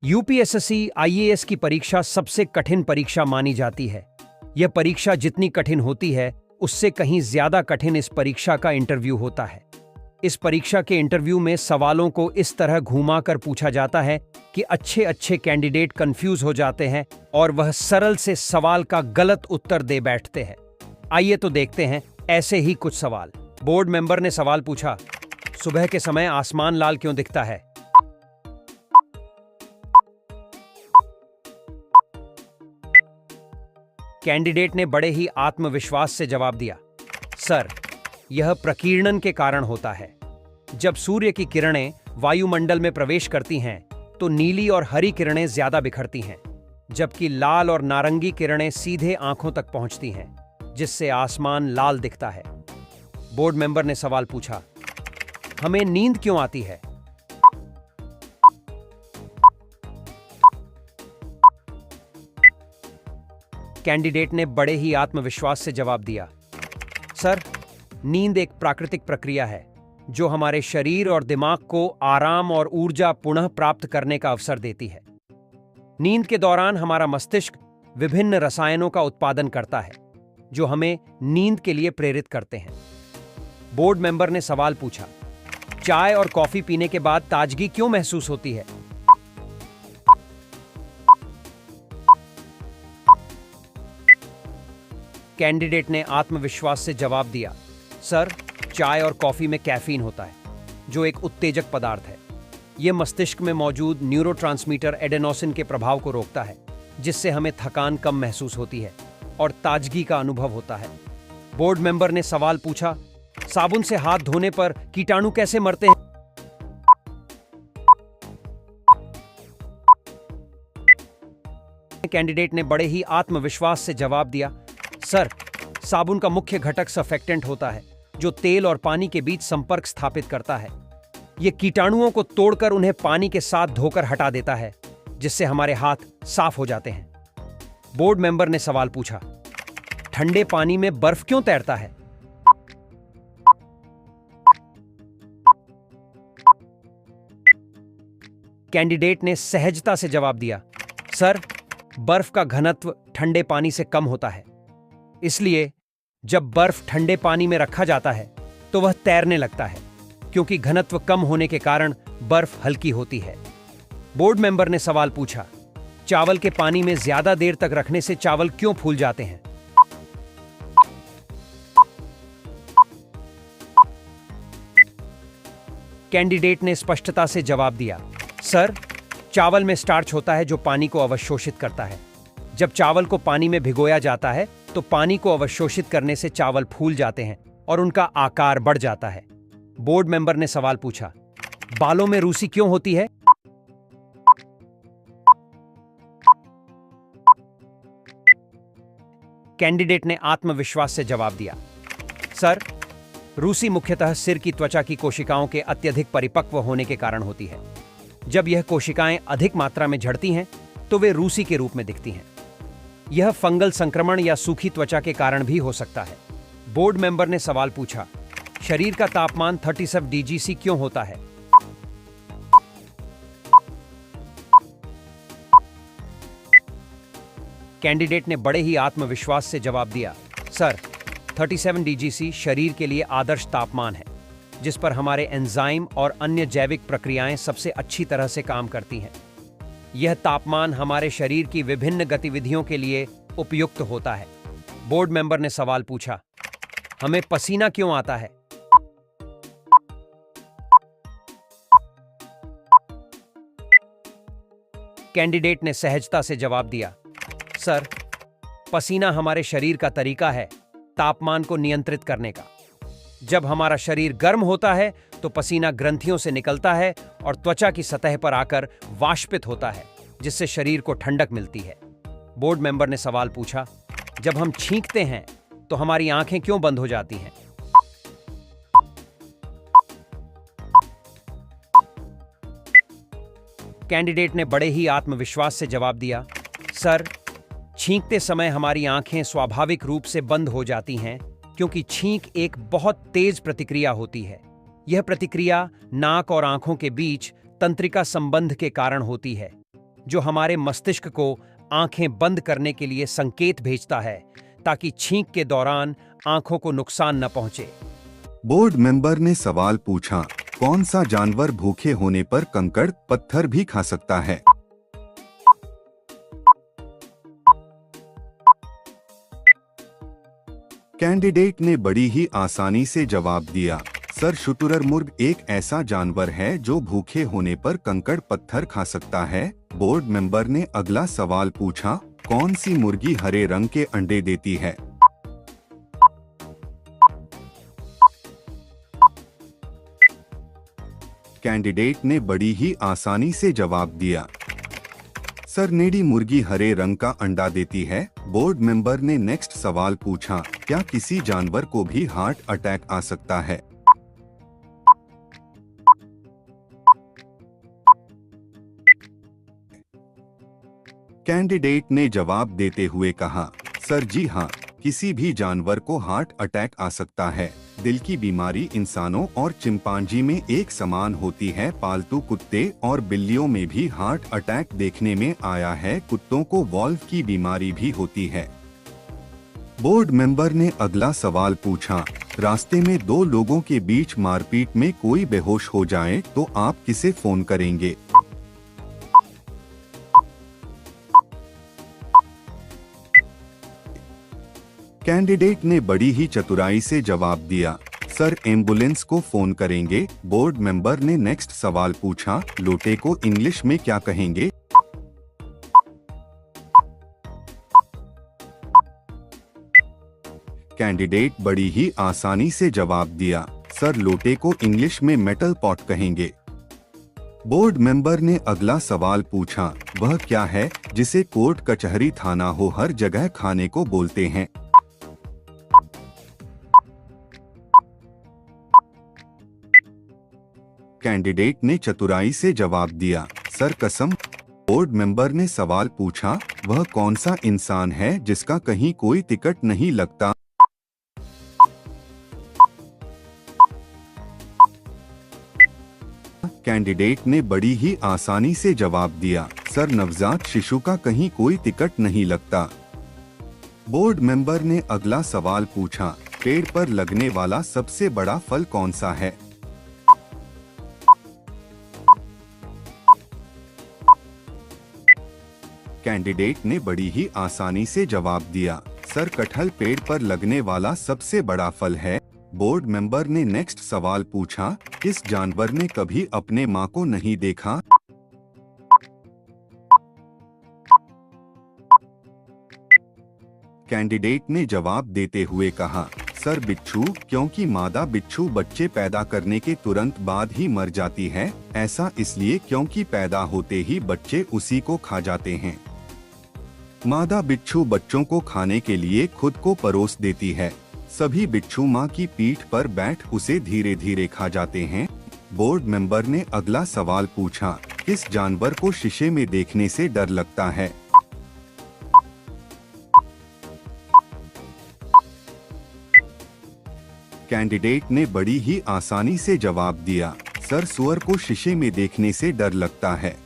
UPSC IAS की परीक्षा सबसे कठिन परीक्षा मानी जाती है। यह परीक्षा जितनी कठिन होती है, उससे कहीं ज्यादा कठिन इस परीक्षा का इंटरव्यू होता है। इस परीक्षा के इंटरव्यू में सवालों को इस तरह घुमाकर पूछा जाता है कि अच्छे अच्छे कैंडिडेट कंफ्यूज हो जाते हैं और वह सरल से सवाल का गलत उत्तर दे बैठते हैं। आइए तो देखते हैं ऐसे ही कुछ सवाल। बोर्ड मेंबर ने सवाल पूछा, सुबह के समय आसमान लाल क्यों दिखता है? कैंडिडेट ने बड़े ही आत्मविश्वास से जवाब दिया, सर, यह प्रकीर्णन के कारण होता है। जब सूर्य की किरणें वायुमंडल में प्रवेश करती हैं, तो नीली और हरी किरणें ज्यादा बिखरती हैं, जबकि लाल और नारंगी किरणें सीधे आंखों तक पहुंचती हैं, जिससे आसमान लाल दिखता है। बोर्ड मेंबर ने सवाल पूछा, हमें नींद क्यों आती है? कैंडिडेट ने बड़े ही आत्मविश्वास से जवाब दिया, सर, नींद एक प्राकृतिक प्रक्रिया है जो हमारे शरीर और दिमाग को आराम और ऊर्जा पुनः प्राप्त करने का अवसर देती है। नींद के दौरान हमारा मस्तिष्क विभिन्न रसायनों का उत्पादन करता है, जो हमें नींद के लिए प्रेरित करते हैं। बोर्ड मेंबर ने सवाल पूछा, चाय और कॉफी पीने के बाद ताजगी क्यों महसूस होती है? कैंडिडेट ने आत्मविश्वास से जवाब दिया, सर, चाय और कॉफी में कैफीन होता है, जो एक उत्तेजक पदार्थ है। यह मस्तिष्क में मौजूद न्यूरोट्रांसमीटर एडेनोसिन के प्रभाव को रोकता है, जिससे हमें थकान कम महसूस होती है और ताजगी का अनुभव होता है। बोर्ड मेंबर ने सवाल पूछा, साबुन से हाथ धोने पर कीटाणु कैसे मरते हैं? कैंडिडेट ने बड़े ही आत्मविश्वास से जवाब दिया, सर, साबुन का मुख्य घटक सर्फेक्टेंट होता है, जो तेल और पानी के बीच संपर्क स्थापित करता है। यह कीटाणुओं को तोड़कर उन्हें पानी के साथ धोकर हटा देता है, जिससे हमारे हाथ साफ हो जाते हैं। बोर्ड मेंबर ने सवाल पूछा, ठंडे पानी में बर्फ क्यों तैरता है? कैंडिडेट ने सहजता से जवाब दिया, सर, बर्फ का घनत्व ठंडे पानी से कम होता है, इसलिए जब बर्फ ठंडे पानी में रखा जाता है तो वह तैरने लगता है, क्योंकि घनत्व कम होने के कारण बर्फ हल्की होती है। बोर्ड मेंबर ने सवाल पूछा, चावल के पानी में ज्यादा देर तक रखने से चावल क्यों फूल जाते हैं? कैंडिडेट ने स्पष्टता से जवाब दिया, सर, चावल में स्टार्च होता है जो पानी को अवशोषित करता है। जब चावल को पानी में भिगोया जाता है तो पानी को अवशोषित करने से चावल फूल जाते हैं और उनका आकार बढ़ जाता है। बोर्ड मेंबर ने सवाल पूछा, बालों में रूसी क्यों होती है? कैंडिडेट ने आत्मविश्वास से जवाब दिया, सर, रूसी मुख्यतः सिर की त्वचा की कोशिकाओं के अत्यधिक परिपक्व होने के कारण होती है। जब यह कोशिकाएं अधिक मात्रा में झड़ती हैं तो वे रूसी के रूप में दिखती हैं। यह फंगल संक्रमण या सूखी त्वचा के कारण भी हो सकता है। बोर्ड मेंबर ने सवाल पूछा, शरीर का तापमान 37 डिग्री क्यों होता है? कैंडिडेट ने बड़े ही आत्मविश्वास से जवाब दिया, सर, 37 डिग्री शरीर के लिए आदर्श तापमान है, जिस पर हमारे एंजाइम और अन्य जैविक प्रक्रियाएं सबसे अच्छी तरह से काम करती हैं। यह तापमान हमारे शरीर की विभिन्न गतिविधियों के लिए उपयुक्त होता है। बोर्ड मेंबर ने सवाल पूछा, हमें पसीना क्यों आता है? कैंडिडेट ने सहजता से जवाब दिया, सर, पसीना हमारे शरीर का तरीका है तापमान को नियंत्रित करने का। जब हमारा शरीर गर्म होता है तो पसीना ग्रंथियों से निकलता है और त्वचा की सतह पर आकर वाष्पित होता है, जिससे शरीर को ठंडक मिलती है। बोर्ड मेंबर ने सवाल पूछा, जब हम छींकते हैं तो हमारी आंखें क्यों बंद हो जाती हैं? कैंडिडेट ने बड़े ही आत्मविश्वास से जवाब दिया, सर, छींकते समय हमारी आंखें स्वाभाविक रूप से बंद हो जाती हैं, क्योंकि छींक एक बहुत तेज प्रतिक्रिया होती है। यह प्रतिक्रिया नाक और आंखों के बीच तंत्रिका संबंध के कारण होती है। जो हमारे मस्तिष्क को आंखें बंद करने के लिए संकेत भेजता है ताकि छींक के दौरान आंखों को नुकसान न पहुंचे। बोर्ड मेंबर ने सवाल पूछा, कौन सा जानवर भूखे होने पर कंकड़ पत्थर भी खा सकता है? कैंडिडेट ने बड़ी ही आसानी से जवाब दिया, सर शुतुरमुर्ग एक ऐसा जानवर है जो भूखे होने पर कंकड़ पत्थर खा सकता है। बोर्ड मेंबर ने अगला सवाल पूछा, कौन सी मुर्गी हरे रंग के अंडे देती है? कैंडिडेट ने बड़ी ही आसानी से जवाब दिया, सर नेडी मुर्गी हरे रंग का अंडा देती है। बोर्ड मेंबर ने नेक्स्ट सवाल पूछा, क्या किसी जानवर को भी हार्ट अटैक आ सकता है? कैंडिडेट ने जवाब देते हुए कहा, सर जी हाँ, किसी भी जानवर को हार्ट अटैक आ सकता है। दिल की बीमारी इंसानों और चिंपांजी में एक समान होती है। पालतू कुत्ते और बिल्लियों में भी हार्ट अटैक देखने में आया है। कुत्तों को वाल्व की बीमारी भी होती है। बोर्ड मेंबर ने अगला सवाल पूछा, रास्ते में दो लोगों के बीच मारपीट में कोई बेहोश हो जाए तो आप किसे फोन करेंगे? कैंडिडेट ने बड़ी ही चतुराई से जवाब दिया, सर एम्बुलेंस को फोन करेंगे। बोर्ड मेंबर ने नेक्स्ट सवाल पूछा, लोटे को इंग्लिश में क्या कहेंगे? कैंडिडेट बड़ी ही आसानी से जवाब दिया, सर लोटे को इंग्लिश में मेटल पॉट कहेंगे। बोर्ड मेंबर ने अगला सवाल पूछा, वह क्या है जिसे कोर्ट कचहरी थाना हो हर जगह खाने को बोलते हैं? कैंडिडेट ने चतुराई से जवाब दिया, सर कसम। बोर्ड मेंबर ने सवाल पूछा, वह कौन सा इंसान है जिसका कहीं कोई टिकट नहीं लगता? कैंडिडेट ने बड़ी ही आसानी से जवाब दिया, सर नवजात शिशु का कहीं कोई टिकट नहीं लगता। बोर्ड मेंबर ने अगला सवाल पूछा, पेड़ पर लगने वाला सबसे बड़ा फल कौन सा है? कैंडिडेट ने बड़ी ही आसानी से जवाब दिया, सर कटहल पेड़ पर लगने वाला सबसे बड़ा फल है। बोर्ड मेंबर ने नेक्स्ट सवाल पूछा, किस जानवर ने कभी अपने मां को नहीं देखा? कैंडिडेट ने जवाब देते हुए कहा, सर बिच्छू, क्योंकि मादा बिच्छू बच्चे पैदा करने के तुरंत बाद ही मर जाती है। ऐसा इसलिए क्योंकि पैदा होते ही बच्चे उसी को खा जाते हैं। मादा बिच्छू बच्चों को खाने के लिए खुद को परोस देती है। सभी बिच्छू मां की पीठ पर बैठ उसे धीरे धीरे खा जाते हैं। बोर्ड मेंबर ने अगला सवाल पूछा, किस जानवर को शीशे में देखने से डर लगता है? कैंडिडेट ने बड़ी ही आसानी से जवाब दिया, सर सुअर को शीशे में देखने से डर लगता है।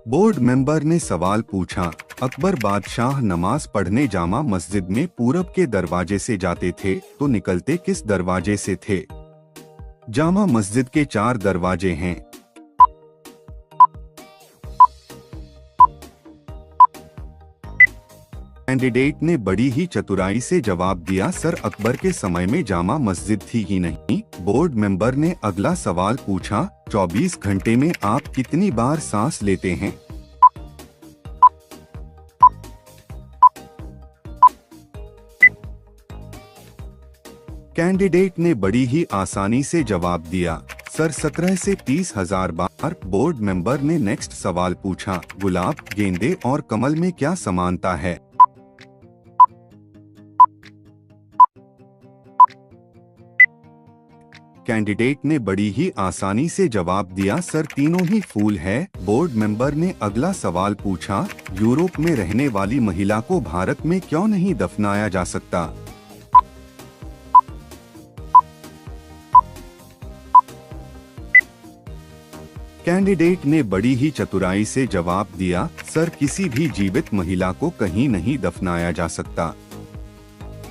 बोर्ड मेंबर ने सवाल पूछा, अकबर बादशाह नमाज पढ़ने जामा मस्जिद में पूरब के दरवाजे से जाते थे तो निकलते किस दरवाजे से थे? जामा मस्जिद के 4 दरवाजे हैं। कैंडिडेट ने बड़ी ही चतुराई से जवाब दिया, सर अकबर के समय में जामा मस्जिद थी ही नहीं। बोर्ड मेंबर ने अगला सवाल पूछा, 24 घंटे में आप कितनी बार सांस लेते हैं? कैंडिडेट ने बड़ी ही आसानी से जवाब दिया, सर 17 से 30 हजार बार। बोर्ड मेंबर ने नेक्स्ट सवाल पूछा, गुलाब, गेंदे और कमल में क्या समानता है? कैंडिडेट ने बड़ी ही आसानी से जवाब दिया, सर तीनों ही फूल है। बोर्ड मेंबर ने अगला सवाल पूछा, यूरोप में रहने वाली महिला को भारत में क्यों नहीं दफनाया जा सकता? कैंडिडेट ने बड़ी ही चतुराई से जवाब दिया, सर किसी भी जीवित महिला को कहीं नहीं दफनाया जा सकता।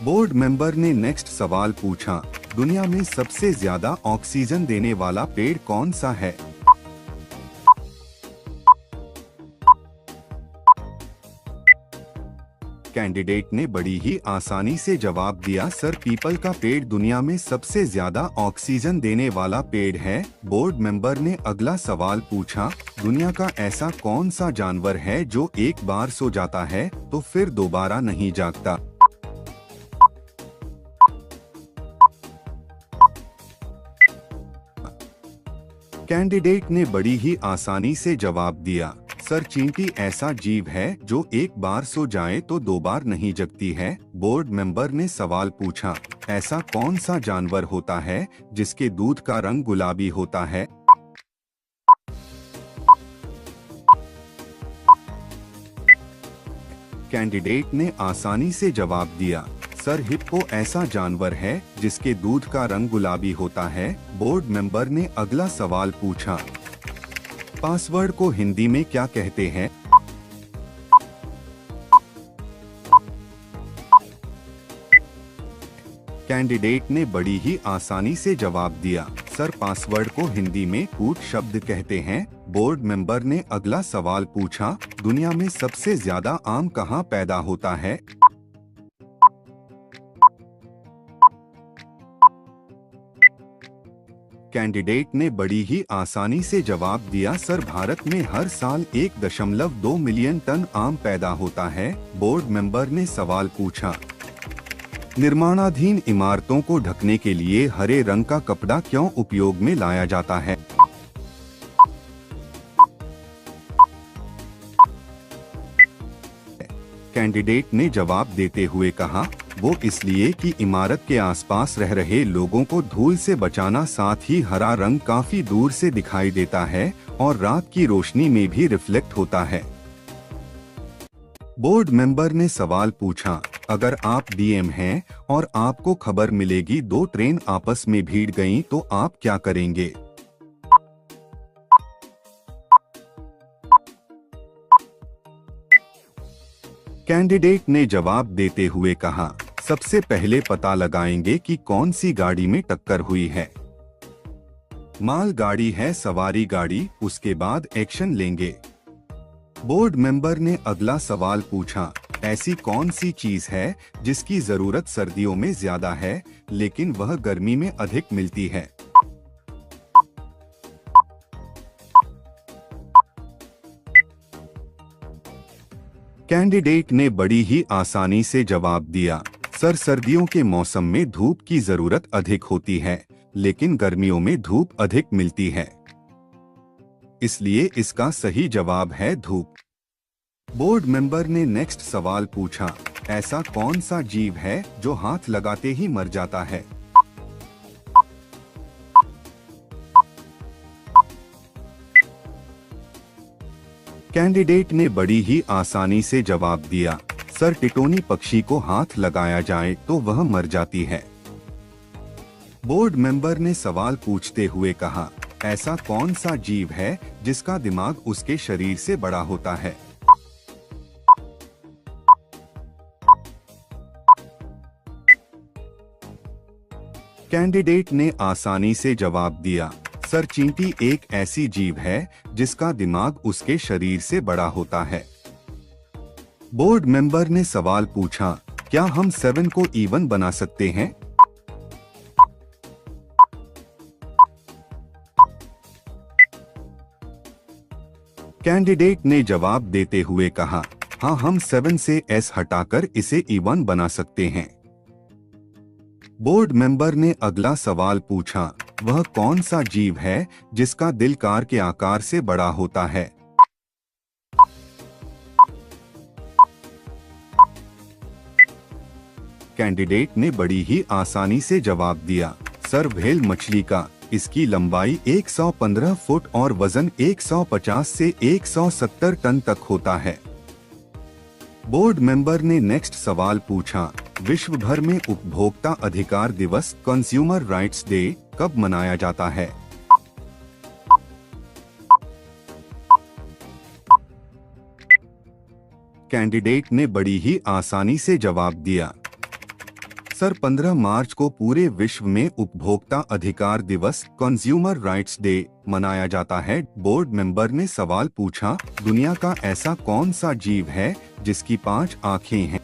बोर्ड मेंबर ने नेक्स्ट सवाल पूछा, दुनिया में सबसे ज्यादा ऑक्सीजन देने वाला पेड़ कौन सा है? कैंडिडेट ने बड़ी ही आसानी से जवाब दिया, सर पीपल का पेड़ दुनिया में सबसे ज्यादा ऑक्सीजन देने वाला पेड़ है। बोर्ड मेंबर ने अगला सवाल पूछा, दुनिया का ऐसा कौन सा जानवर है जो एक बार सो जाता है तो फिर दोबारा नहीं जागता? कैंडिडेट ने बड़ी ही आसानी से जवाब दिया, सर चींटी ऐसा जीव है जो एक बार सो जाए तो दो बार नहीं जगती है। बोर्ड मेंबर ने सवाल पूछा, ऐसा कौन सा जानवर होता है जिसके दूध का रंग गुलाबी होता है? कैंडिडेट ने आसानी से जवाब दिया, सर हिप्पो ऐसा जानवर है जिसके दूध का रंग गुलाबी होता है। बोर्ड मेंबर ने अगला सवाल पूछा, पासवर्ड को हिंदी में क्या कहते हैं? कैंडिडेट ने बड़ी ही आसानी से जवाब दिया, सर पासवर्ड को हिंदी में कूट शब्द कहते हैं। बोर्ड मेंबर ने अगला सवाल पूछा, दुनिया में सबसे ज्यादा आम कहाँ पैदा होता है? कैंडिडेट ने बड़ी ही आसानी से जवाब दिया, सर भारत में हर साल 1.2 मिलियन टन आम पैदा होता है। बोर्ड मेंबर ने सवाल पूछा, निर्माणाधीन इमारतों को ढकने के लिए हरे रंग का कपड़ा क्यों उपयोग में लाया जाता है? कैंडिडेट ने जवाब देते हुए कहा, वो इसलिए कि इमारत के आसपास रह रहे लोगों को धूल से बचाना, साथ ही हरा रंग काफी दूर से दिखाई देता है और रात की रोशनी में भी रिफ्लेक्ट होता है। बोर्ड मेंबर ने सवाल पूछा, अगर आप डीएम हैं और आपको खबर मिलेगी 2 ट्रेन आपस में भिड़ गईं तो आप क्या करेंगे? कैंडिडेट ने जवाब देते हुए कहा, सबसे पहले पता लगाएंगे कि कौन सी गाड़ी में टक्कर हुई है। माल गाड़ी है सवारी गाड़ी, उसके बाद एक्शन लेंगे। बोर्ड मेंबर ने अगला सवाल पूछा, ऐसी कौन सी चीज है जिसकी जरूरत सर्दियों में ज्यादा है लेकिन वह गर्मी में अधिक मिलती है? कैंडिडेट ने बड़ी ही आसानी से जवाब दिया, सर सर्दियों के मौसम में धूप की जरूरत अधिक होती है लेकिन गर्मियों में धूप अधिक मिलती है, इसलिए इसका सही जवाब है धूप। बोर्ड मेंबर ने नेक्स्ट सवाल पूछा, ऐसा कौन सा जीव है जो हाथ लगाते ही मर जाता है? कैंडिडेट ने बड़ी ही आसानी से जवाब दिया, सर टिटोनी पक्षी को हाथ लगाया जाए तो वह मर जाती है। बोर्ड मेंबर ने सवाल पूछते हुए कहा, ऐसा कौन सा जीव है जिसका दिमाग उसके शरीर से बड़ा होता है? कैंडिडेट ने आसानी से जवाब दिया, सर चींटी एक ऐसी जीव है जिसका दिमाग उसके शरीर से बड़ा होता है। बोर्ड मेंबर ने सवाल पूछा, क्या हम 7 को इवन बना सकते हैं? कैंडिडेट ने जवाब देते हुए कहा, हाँ हम 7 से S हटाकर इसे इवन बना सकते हैं। बोर्ड मेंबर ने अगला सवाल पूछा, वह कौन सा जीव है जिसका दिल कार के आकार से बड़ा होता है? कैंडिडेट ने बड़ी ही आसानी से जवाब दिया, सर व्हेल मछली का, इसकी लंबाई 115 फुट और वजन 150 से 170 टन तक होता है। बोर्ड मेंबर ने नेक्स्ट सवाल पूछा, विश्व भर में उपभोक्ता अधिकार दिवस कंज्यूमर राइट्स डे कब मनाया जाता है? कैंडिडेट ने बड़ी ही आसानी से जवाब दिया। सर 15 मार्च को पूरे विश्व में उपभोक्ता अधिकार दिवस कंज्यूमर राइट्स डे मनाया जाता है। बोर्ड मेंबर ने सवाल पूछा, दुनिया का ऐसा कौन सा जीव है जिसकी 5 आँखें हैं?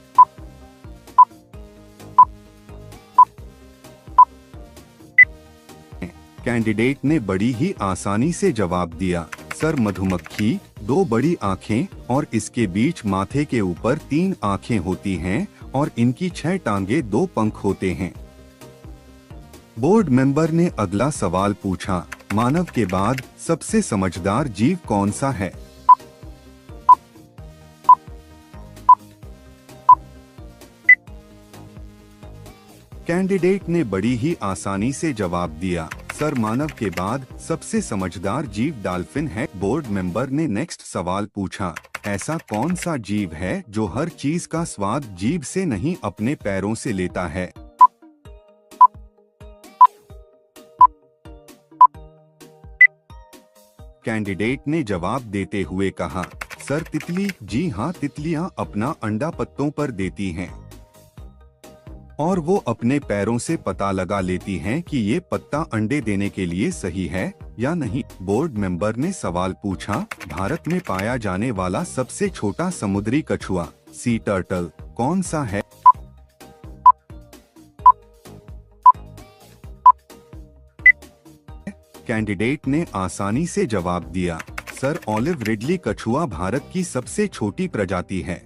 कैंडिडेट ने बड़ी ही आसानी से जवाब दिया। सर मधुमक्खी 2 बड़ी आँखें और इसके बीच माथे के ऊपर 3 आँखें होती हैं और इनकी 6 टांगे 2 पंख होते हैं। बोर्ड मेंबर ने अगला सवाल पूछा, मानव के बाद सबसे समझदार जीव कौन सा है? कैंडिडेट ने बड़ी ही आसानी से जवाब दिया। सर मानव के बाद सबसे समझदार जीव डॉल्फिन है। बोर्ड मेंबर ने नेक्स्ट सवाल पूछा, ऐसा कौन सा जीव है जो हर चीज का स्वाद जीभ से नहीं अपने पैरों से लेता है? कैंडिडेट ने जवाब देते हुए कहा, सर तितली। जी हाँ, तितलियां अपना अंडा पत्तों पर देती हैं और वो अपने पैरों से पता लगा लेती हैं कि ये पत्ता अंडे देने के लिए सही है या नहीं। बोर्ड मेंबर ने सवाल पूछा, भारत में पाया जाने वाला सबसे छोटा समुद्री कछुआ सी टर्टल कौन सा है? कैंडिडेट ने आसानी से जवाब दिया। सर ऑलिव रिडली कछुआ भारत की सबसे छोटी प्रजाति है।